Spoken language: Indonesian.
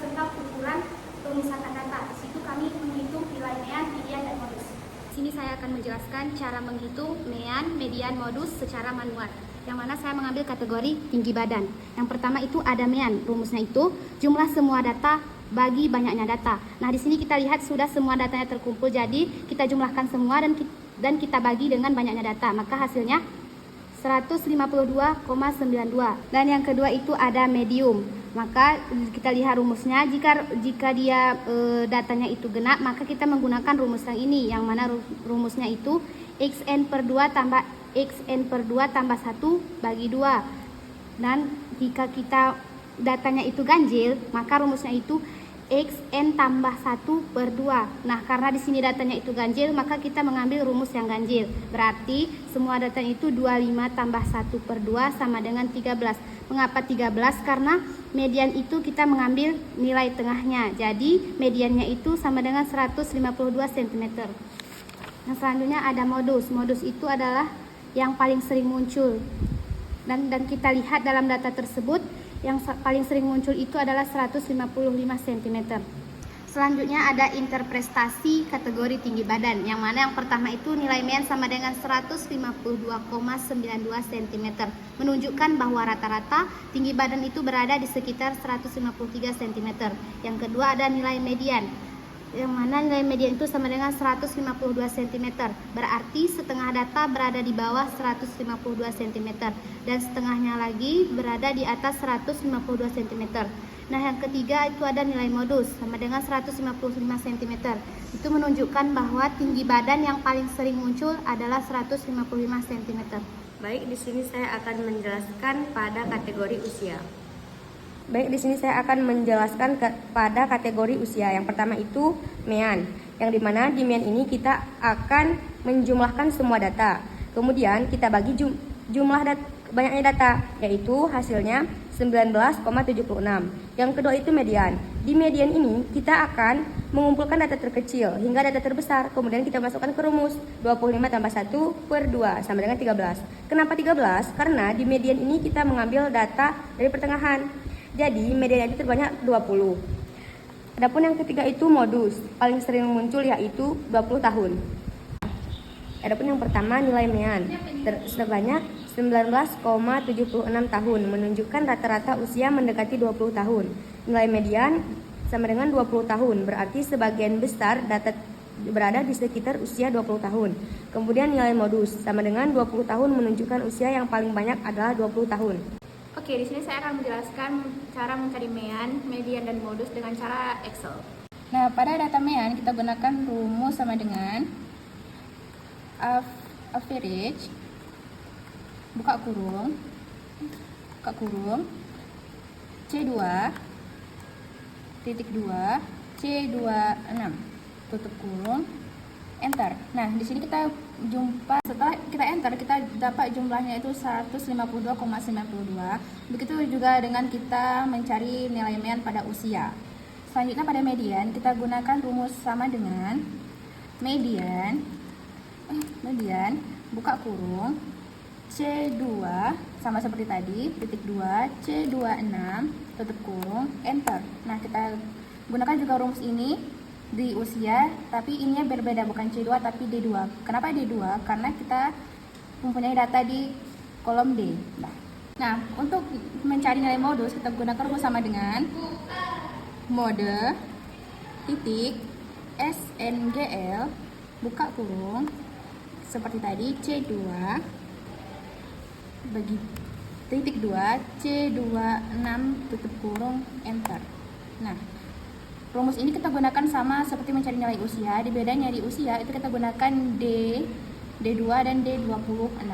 tentang ukuran pemusatan data. Di situ kami menghitung nilai mean, median, dan modus. Di sini saya akan menjelaskan cara menghitung mean, median, modus secara manual. Yang mana saya mengambil kategori tinggi badan. Yang pertama itu ada mean. Rumusnya itu jumlah semua data bagi banyaknya data. Nah, di sini kita lihat sudah semua datanya terkumpul. Jadi kita jumlahkan semua dan kita bagi dengan banyaknya data. Maka hasilnya 152,92. Dan yang kedua itu ada medium. Maka kita lihat rumusnya, jika dia datanya itu genap, maka kita menggunakan rumus yang ini, yang mana rumusnya itu xn/2 tambah xn/2 tambah 1 bagi 2. Dan jika kita datanya itu ganjil, maka rumusnya itu xn tambah 1/2. Nah, karena di sini datanya itu ganjil, maka kita mengambil rumus yang ganjil. Berarti semua datanya itu 25 tambah 1/2 sama dengan 13. Mengapa 13? Karena median itu kita mengambil nilai tengahnya. Jadi mediannya itu sama dengan 152 cm. Yang selanjutnya ada modus. Modus itu adalah yang paling sering muncul. Dan kita lihat dalam data tersebut, yang paling sering muncul itu adalah 155 cm. Selanjutnya ada interprestasi kategori tinggi badan, yang mana yang pertama itu nilai mean sama dengan 152,92 cm, menunjukkan bahwa rata-rata tinggi badan itu berada di sekitar 153 cm. Yang kedua ada nilai median, yang mana nilai median itu sama dengan 152 cm. Berarti setengah data berada di bawah 152 cm dan setengahnya lagi berada di atas 152 cm. Nah, yang ketiga itu ada nilai modus sama dengan 155 cm. Itu menunjukkan bahwa tinggi badan yang paling sering muncul adalah 155 cm. Baik, di sini saya akan menjelaskan pada kategori usia. Baik, di sini saya akan menjelaskan pada kategori usia. Yang pertama itu mean, yang dimana di mean ini kita akan menjumlahkan semua data. Kemudian kita bagi banyaknya data, yaitu hasilnya 19,76. Yang kedua itu median. Di median ini kita akan mengumpulkan data terkecil hingga data terbesar. Kemudian kita masukkan ke rumus 25 tambah 1/2 sama dengan 13. Kenapa 13? Karena di median ini kita mengambil data dari pertengahan. Jadi median itu terbanyak 20. Adapun yang ketiga itu modus, paling sering muncul yaitu 20 tahun. Adapun yang pertama nilai mean sebanyak 19,76 tahun, menunjukkan rata-rata usia mendekati 20 tahun. Nilai median sama dengan 20 tahun, berarti sebagian besar data berada di sekitar usia 20 tahun. Kemudian nilai modus sama dengan 20 tahun, menunjukkan usia yang paling banyak adalah 20 tahun. Oke, di sini saya akan menjelaskan cara mencari mean, median, dan modus dengan cara Excel. Nah, pada data mean kita gunakan rumus sama dengan average buka kurung C2 titik 2 C26 tutup kurung enter. Nah, di sini kita jumpa, setelah kita enter kita dapat jumlahnya itu 152,92. Begitu juga dengan kita mencari nilai mean pada usia. Selanjutnya pada median kita gunakan rumus sama dengan median buka kurung C2 sama seperti tadi titik 2 C26 tutup kurung enter. Nah, kita gunakan juga rumus ini di usia, tapi ininya berbeda, bukan C2 tapi D2. Kenapa D2? Karena kita mempunyai data di kolom D. Nah, untuk mencari nilai modus kita gunakan rumus sama dengan mode titik SNGL buka kurung seperti tadi C2 bagi titik 2 C26 tutup kurung enter. Nah, rumus ini kita gunakan sama seperti mencari nilai usia. Di bedanya di usia itu kita gunakan D2 dan D26.